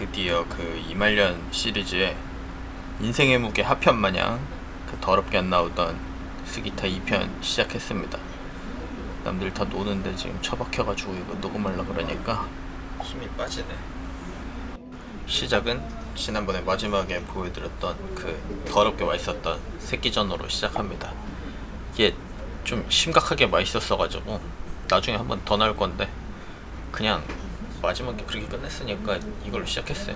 드디어 그 이말년 시리즈의 인생의 무게 하편 마냥 그 더럽게 안 나오던 스기타 2편 시작했습니다. 남들 다 노는데 지금 처박혀가지고 이거 녹음하려 그러니까 힘이 빠지네. 시작은 지난번에 마지막에 보여드렸던 그 더럽게 맛있었던 새끼전어로 시작합니다. 이게 좀 심각하게 맛있었어가지고 나중에 한 번 더 나올 건데 그냥 마지막에 그렇게 끝냈으니까 이걸로 시작했어요.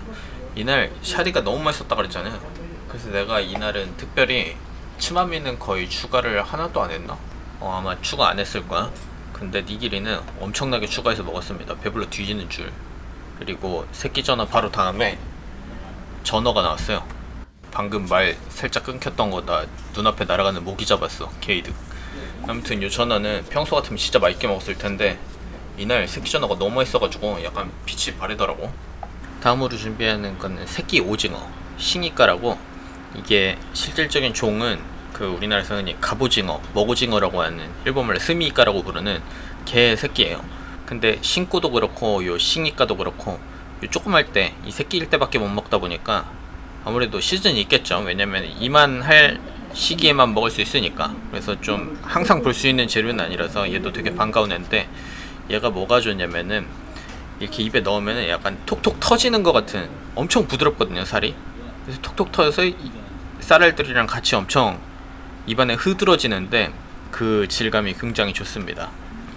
이날 샤리가 너무 맛있었다 그랬잖아요. 그래서 내가 이날은 특별히 치마미는 거의 추가를 하나도 안 했나? 아마 추가 안 했을 거야. 근데 니기리는 엄청나게 추가해서 먹었습니다. 배불러 뒤지는 줄. 그리고 새끼전어 바로 다음에 전어가 나왔어요. 방금 말 살짝 끊겼던 거 나 눈앞에 날아가는 모기 잡았어. 게이득. 아무튼 요 전어는 평소 같으면 진짜 맛있게 먹었을 텐데 이날 새끼전어가 너무 맛있어가지고 약간 빛이 바래더라고. 다음으로 준비하는 거는 새끼 오징어 싱이까라고, 이게 실질적인 종은 그 우리나라에서 흔히 갑오징어, 먹오징어라고 하는 일본말로 스미이까라고 부르는 개 새끼예요. 근데 싱꼬도 그렇고 요 싱이까도 그렇고 요 조그말 때 이 새끼일 때밖에 못 먹다 보니까 아무래도 시즌이 있겠죠. 왜냐면 이만할 시기에만 먹을 수 있으니까. 그래서 좀 항상 볼 수 있는 재료는 아니라서 얘도 되게 반가운 애인데, 얘가 뭐가 좋냐면은 이렇게 입에 넣으면은 약간 톡톡 터지는 것 같은, 엄청 부드럽거든요 살이. 그래서 톡톡 터져서 쌀알들이랑 같이 엄청 입안에 흐드러지는데 그 질감이 굉장히 좋습니다.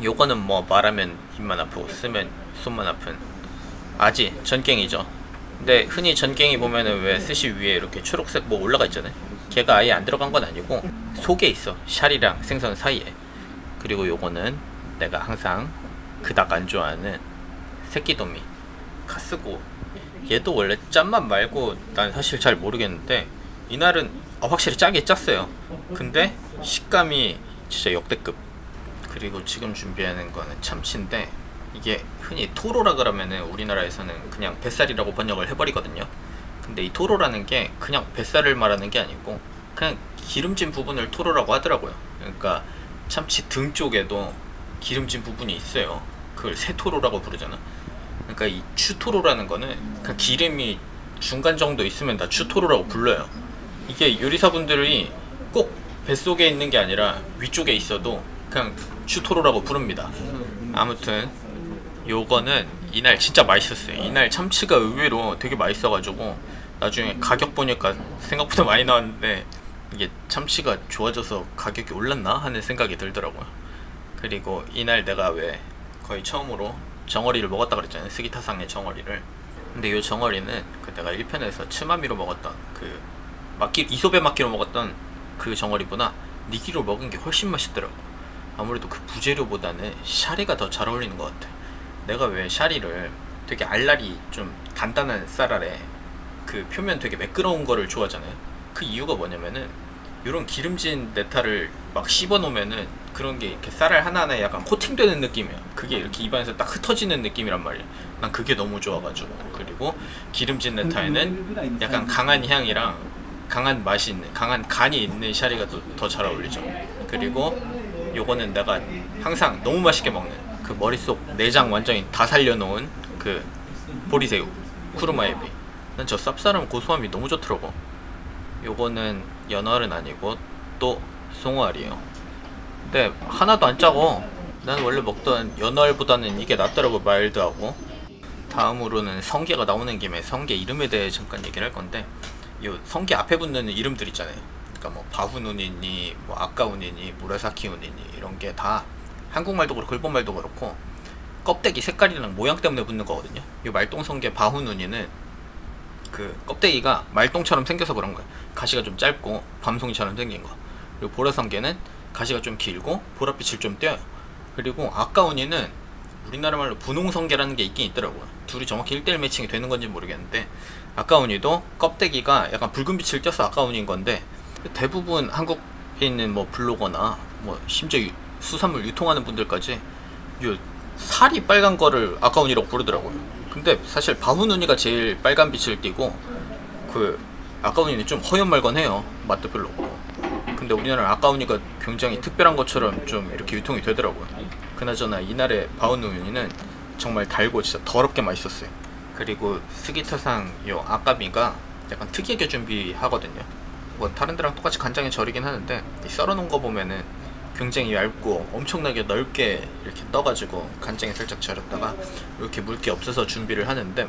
요거는 뭐 말하면 입만 아프고 쓰면 손만 아픈 아지 전갱이죠. 근데 흔히 전갱이 보면은 왜 스시 위에 이렇게 초록색 뭐 올라가 있잖아요. 걔가 아예 안 들어간 건 아니고 속에 있어, 샤리랑 생선 사이에. 그리고 요거는 내가 항상 그닥 안 좋아하는 새끼도미 카스고. 얘도 원래 짠맛 말고 난 사실 잘 모르겠는데 이날은 확실히 짜게 짰어요. 근데 식감이 진짜 역대급. 그리고 지금 준비하는 거는 참치인데, 이게 흔히 토로라 그러면은 우리나라에서는 그냥 뱃살이라고 번역을 해버리거든요. 근데 이 토로라는 게 그냥 뱃살을 말하는 게 아니고 그냥 기름진 부분을 토로라고 하더라고요. 그러니까 참치 등 쪽에도 기름진 부분이 있어요. 그걸 새토로라고 부르잖아. 그러니까 이 추토로라는 거는 그냥 기름이 중간 정도 있으면 다 추토로라고 불러요. 이게 요리사분들이 꼭 뱃속에 있는 게 아니라 위쪽에 있어도 그냥 추토로라고 부릅니다. 아무튼 요거는 이날 진짜 맛있었어요. 이날 참치가 의외로 되게 맛있어가지고 나중에 가격 보니까 생각보다 많이 나왔는데 이게 참치가 좋아져서 가격이 올랐나 하는 생각이 들더라고요. 그리고 이날 내가 왜 거의 처음으로 정어리를 먹었다 그랬잖아요. 스기타상의 정어리를. 근데 이 정어리는 그 내가 1편에서 츠마미로 먹었던 그 이소베 마키로 먹었던 그 정어리보다 니기로 먹은 게 훨씬 맛있더라고. 아무래도 그 부재료보다는 샤리가 더 잘 어울리는 것 같아. 내가 왜 샤리를 되게 알알이 좀 단단한 쌀알에 그 표면 되게 매끄러운 거를 좋아하잖아요. 그 이유가 뭐냐면은 이런 기름진 네타를 막 씹어 놓으면은 그런 게 이렇게 쌀알 하나하나에 약간 코팅되는 느낌이야. 그게 이렇게 입안에서 딱 흩어지는 느낌이란 말이야. 난 그게 너무 좋아가지고. 그리고 기름진 네타에는 약간 강한 향이랑 강한 맛이 있는, 강한 간이 있는 샤리가 더 잘 어울리죠. 그리고 요거는 내가 항상 너무 맛있게 먹는 그 머릿속 내장 완전히 다 살려놓은 그 보리새우 쿠르마에비. 난 저 쌉싸름 고소함이 너무 좋더라고. 요거는 연어알은 아니고 또 송어알이에요. 근데 하나도 안 짜고 난 원래 먹던 연어알보다는 이게 낫더라고. 마일드하고. 다음으로는 성게가 나오는 김에 성게 이름에 대해 잠깐 얘기를 할 건데, 요 성게 앞에 붙는 이름들 있잖아요. 그러니까 뭐 바후누니니 뭐 아까우니니 무라사키 우니니 이런 게 다 한국말도 그렇고 일본말도 그렇고 껍데기 색깔이랑 모양 때문에 붙는 거거든요. 이 말똥성게 바후누니는 그 껍데기가 말똥처럼 생겨서 그런 거야. 가시가 좀 짧고 밤송이처럼 생긴 거. 그리고 보라성게는 가시가 좀 길고 보랏빛을 좀 띄어요. 그리고 아까우니는 우리나라 말로 분홍성게라는 게 있긴 있더라고요. 둘이 정확히 1대1 매칭이 되는 건지 모르겠는데, 아까우니도 껍데기가 약간 붉은 빛을 띄어서 아까우니인 건데, 대부분 한국에 있는 뭐 블로거나 뭐 심지어 수산물 유통하는 분들까지 요 살이 빨간 거를 아까우니라고 부르더라고요. 근데 사실 바후누니가 제일 빨간 빛을 띠고 그 아까우니는 좀 허연말건해요. 맛도 별로 없고. 근데 우리나라는 아까우니가 굉장히 특별한 것처럼 좀 이렇게 유통이 되더라고요. 그나저나 이날의 바후누니는 정말 달고 진짜 더럽게 맛있었어요. 그리고 스기타상 요 아까미가 약간 특이하게 준비하거든요. 뭐 다른 데랑 똑같이 간장에 절이긴 하는데 이 썰어놓은 거 보면은 굉장히 얇고 엄청나게 넓게 이렇게 떠가지고 간장에 살짝 절였다가 이렇게 물기 없어서 준비를 하는데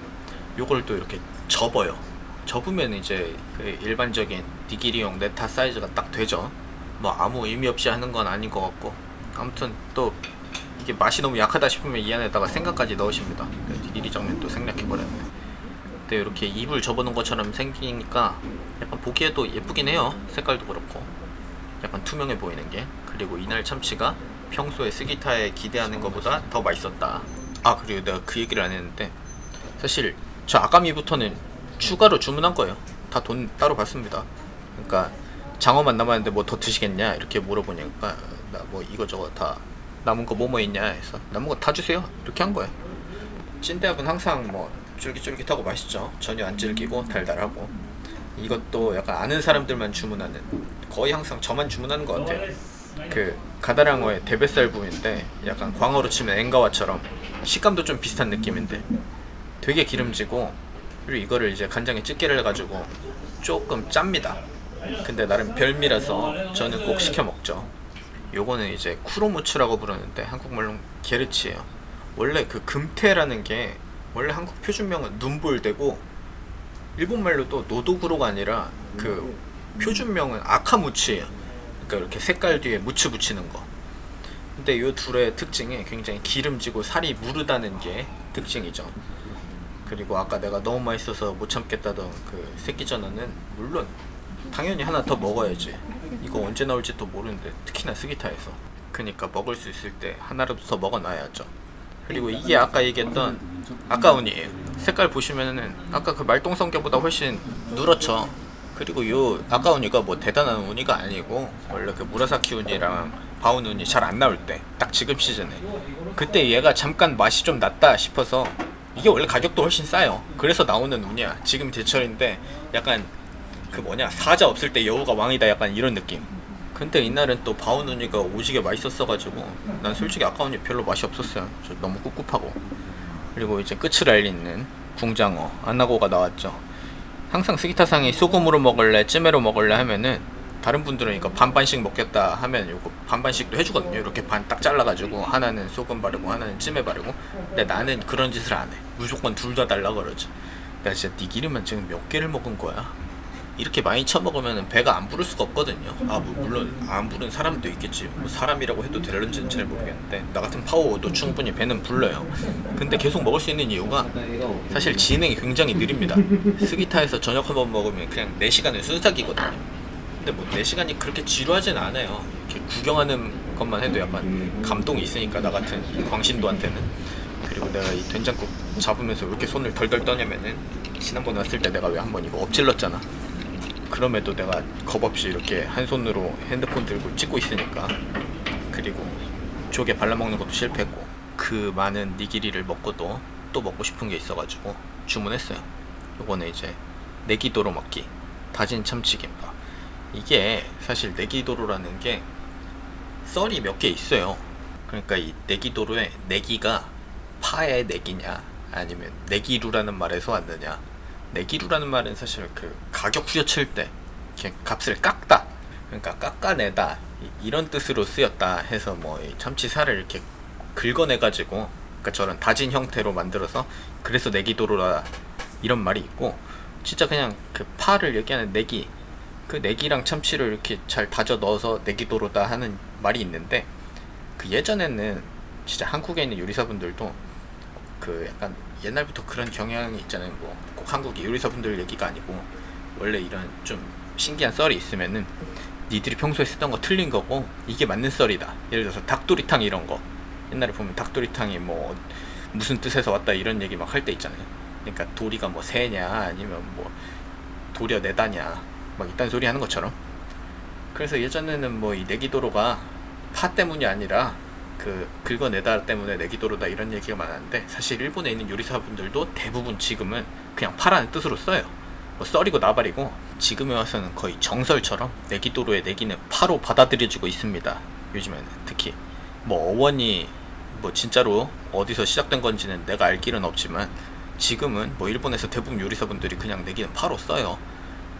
요걸 또 이렇게 접어요. 접으면 이제 그 일반적인 니기리용 네타 사이즈가 딱 되죠. 뭐 아무 의미 없이 하는 건 아닌 것 같고, 아무튼 또 이게 맛이 너무 약하다 싶으면 이 안에다가 생강까지 넣으십니다. 니기리 장면 또 생략해버렸네. 근데 이렇게 잎을 접어놓은 것처럼 생기니까 약간 보기에도 예쁘긴 해요. 색깔도 그렇고 약간 투명해 보이는 게. 그리고 이날 참치가 평소에 스기타에 기대하는 것보다 더 맛있었다. 아, 그리고 내가 그 얘기를 안 했는데 사실 저 아가미부터는 추가로 주문한 거예요. 다 돈 따로 받습니다. 그러니까 장어만 남았는데 뭐 더 드시겠냐 이렇게 물어보니까 나 뭐 이거저거 다 남은 거 뭐뭐 있냐 해서 남은 거 다 주세요 이렇게 한 거예요. 찐대합은 항상 뭐 쫄깃쫄깃하고 맛있죠. 전혀 안 질기고 달달하고. 이것도 약간 아는 사람들만 주문하는, 거의 항상 저만 주문하는 것 같아요. 그 가다랑어의 대뱃살 부위인데 약간 광어로 치면 엥가와처럼 식감도 좀 비슷한 느낌인데 되게 기름지고, 그리고 이거를 이제 간장에 찌개를 해가지고 조금 짭니다. 근데 나름 별미라서 저는 꼭 시켜 먹죠. 요거는 이제 쿠로무츠라고 부르는데 한국말로는 게르치예요. 원래 그 금태라는 게 원래 한국 표준명은 눈볼대고 일본말로 또 노도구로가 아니라 그 표준명은 아카무치예요. 그러니까 이렇게 색깔 뒤에 무치 붙이는 거. 근데 요 둘의 특징이 굉장히 기름지고 살이 무르다는 게 특징이죠. 그리고 아까 내가 너무 맛있어서 못 참겠다던 그 새끼전어는 물론 당연히 하나 더 먹어야지. 이거 언제 나올지도 모르는데 특히나 스기타에서. 그니까 먹을 수 있을 때 하나라도 더 먹어놔야죠. 그리고 이게 아까 얘기했던 아까우니예요. 색깔 보시면은 아까 그 말똥성게보다 훨씬 누렇죠. 그리고 요 아까우니가 뭐 대단한 우니가 아니고 원래 그 무라사키 우니랑 바운 우니 잘 안 나올 때 딱 지금 시즌에 그때 얘가 잠깐 맛이 좀 낫다 싶어서, 이게 원래 가격도 훨씬 싸요. 그래서 나오는 우니야. 지금 제철인데 약간 그 뭐냐 사자 없을 때 여우가 왕이다 약간 이런 느낌. 근데 이날은 또 바운 우니가 오지게 맛있었어가지고 난 솔직히 아까 우니 별로 맛이 없었어요. 저 너무 꿉꿉하고. 그리고 이제 끝을 알리는 궁장어 안나고가 나왔죠. 항상 스기타상이 소금으로 먹을래 찜으로 먹을래 하면은 다른 분들은 이거 반반씩 먹겠다 하면 이거 반반씩도 해주거든요. 이렇게 반 딱 잘라가지고 하나는 소금 바르고 하나는 찜에 바르고. 근데 나는 그런 짓을 안 해. 무조건 둘 다 달라 그러지. 나 진짜 니기리만 지금 몇 개를 먹은 거야? 이렇게 많이 쳐먹으면 배가 안 부를 수가 없거든요. 아, 뭐 물론 안 부른 사람도 있겠지. 뭐 사람이라고 해도 되는지는 잘 모르겠는데 나 같은 파워도 충분히 배는 불러요. 근데 계속 먹을 수 있는 이유가 사실 진행이 굉장히 느립니다. 스기타에서 저녁 한번 먹으면 그냥 4시간은 순삭이거든요. 근데 뭐 4시간이 그렇게 지루하진 않아요. 이렇게 구경하는 것만 해도 약간 감동이 있으니까 나 같은 광신도한테는. 그리고 내가 이 된장국 잡으면서 왜 이렇게 손을 덜덜 떠냐면은 지난번에 왔을 때 내가 왜 한번 이거 엎질렀잖아. 그럼에도 내가 겁없이 이렇게 한 손으로 핸드폰 들고 찍고 있으니까. 그리고 조개 발라먹는 것도 실패했고, 그 많은 니기리를 먹고도 또 먹고 싶은 게 있어가지고 주문했어요. 요거는 이제 네기도로 먹기 다진 참치김밥. 이게 사실 네기도로라는 게 썰이 몇 개 있어요. 그러니까 이 네기도로의 네기가 파의 네기냐 아니면 네기루라는 말에서 왔느냐. 내기루라는 말은 사실 그 가격 후려칠 때 이렇게 값을 깎다, 그러니까 깎아내다 이런 뜻으로 쓰였다 해서 뭐 이 참치살을 이렇게 긁어내가지고 그러니까 저런 다진 형태로 만들어서 그래서 내기도로라 이런 말이 있고, 진짜 그냥 그 파를 얘기하는 내기, 그 내기랑 참치를 이렇게 잘 다져 넣어서 내기도로다 하는 말이 있는데, 그 예전에는 진짜 한국에 있는 요리사분들도 그 약간 옛날부터 그런 경향이 있잖아요. 뭐 꼭 한국 요리사분들 얘기가 아니고 원래 이런 좀 신기한 썰이 있으면은 니들이 평소에 쓰던 거 틀린 거고 이게 맞는 썰이다. 예를 들어서 닭도리탕 이런 거 옛날에 보면 닭도리탕이 뭐 무슨 뜻에서 왔다 이런 얘기 막 할 때 있잖아요. 그러니까 도리가 뭐 새냐 아니면 뭐 도려 내다냐 막 이딴 소리 하는 것처럼. 그래서 예전에는 뭐 이 내기도로가 파 때문이 아니라 그 긁어내다 때문에 내기도로다 이런 얘기가 많았는데, 사실 일본에 있는 요리사분들도 대부분 지금은 그냥 파라는 뜻으로 써요. 뭐 썰이고 나발이고. 지금에 와서는 거의 정설처럼 내기도로의 내기는 파로 받아들여지고 있습니다. 요즘에는 특히 뭐 어원이 뭐 진짜로 어디서 시작된 건지는 내가 알 길은 없지만 지금은 뭐 일본에서 대부분 요리사분들이 그냥 내기는 파로 써요.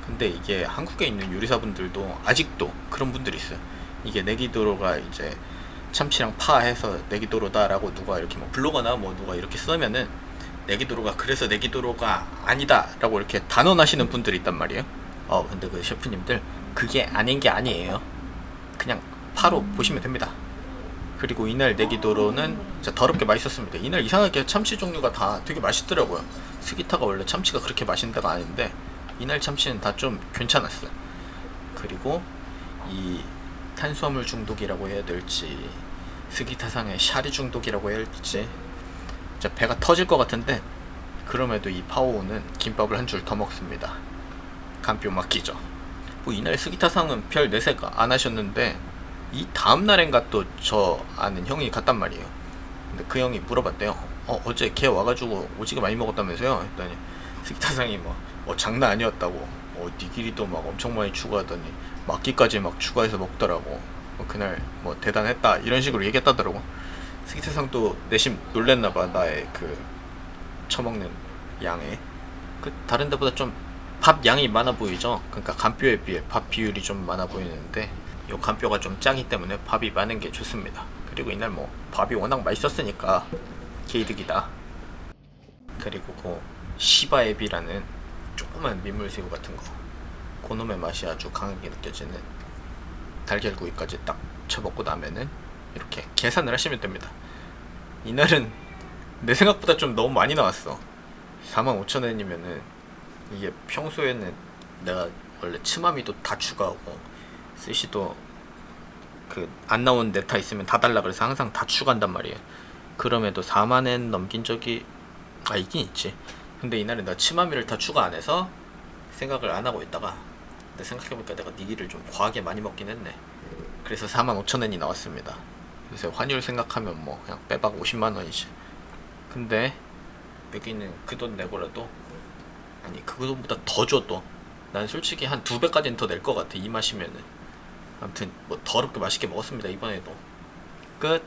근데 이게 한국에 있는 요리사분들도 아직도 그런 분들이 있어요. 이게 내기도로가 이제 참치랑 파 해서 내기도로다라고 누가 이렇게 뭐 블로거나 뭐 누가 이렇게 쓰면은 내기도로가 그래서 내기도로가 아니다라고 이렇게 단언하시는 분들이 있단 말이에요. 근데 그 셰프님들 그게 아닌 게 아니에요. 그냥 파로 보시면 됩니다. 그리고 이날 내기도로는 진짜 더럽게 맛있었습니다. 이날 이상하게 참치 종류가 다 되게 맛있더라고요. 스기타가 원래 참치가 그렇게 맛있는 데가 아닌데 이날 참치는 다 좀 괜찮았어요. 그리고 이 탄수화물 중독이라고 해야 될지 스기타상의 샤리 중독이라고 해야 할지 진짜 배가 터질 것 같은데 그럼에도 이 파오는 김밥을 한 줄 더 먹습니다. 간뼈 막히죠. 뭐 이날 스기타상은 별 내색 안 하셨는데 이 다음날엔가 또 저 아는 형이 갔단 말이에요. 근데 그 형이 물어봤대요. 어제 걔 와가지고 오지게 많이 먹었다면서요? 했더니 스기타상이 뭐 장난 아니었다고. 니끼리도 막 엄청 많이 추가하더니 막기까지 막 추가해서 먹더라고. 그날 뭐 대단했다 이런 식으로 얘기했다더라고. 스기타상도 내심 놀랬나봐. 나의 그 처먹는 양에 그 다른 데보다 좀 밥 양이 많아 보이죠. 그러니까 간뼈에 비해 밥 비율이 좀 많아 보이는데 요 간뼈가 좀 작기 때문에 밥이 많은 게 좋습니다. 그리고 이날 뭐 밥이 워낙 맛있었으니까 개이득이다. 그리고 그 시바에비라는 조그만 민물새우 같은 거, 그놈의 맛이 아주 강하게 느껴지는 달걀구이까지 딱 쳐먹고 나면은 이렇게 계산을 하시면 됩니다. 이날은 내 생각보다 좀 너무 많이 나왔어. 45,000원이면은 이게 평소에는 내가 원래 츠마미도 다 추가하고 스시도 그 안 나온 네타 있으면 다 달라 그래서 항상 다 추가한단 말이에요. 그럼에도 4만엔 넘긴 적이 있긴 있지. 근데 이날은 나 츠마미를 다 추가 안 해서 생각을 안 하고 있다가 근데 생각해보니까 내가 니기를 좀 과하게 많이 먹긴 했네. 그래서 45,000원이 나왔습니다. 요새 환율 생각하면 뭐 그냥 빼박 50만원이지. 근데 여기는 그 돈 내고라도 아니 그 돈보다 더 줘. 또 난 솔직히 한 2배까지는 더 낼 것 같아 이 맛이면은. 아무튼 뭐 더럽게 맛있게 먹었습니다 이번에도. 끝.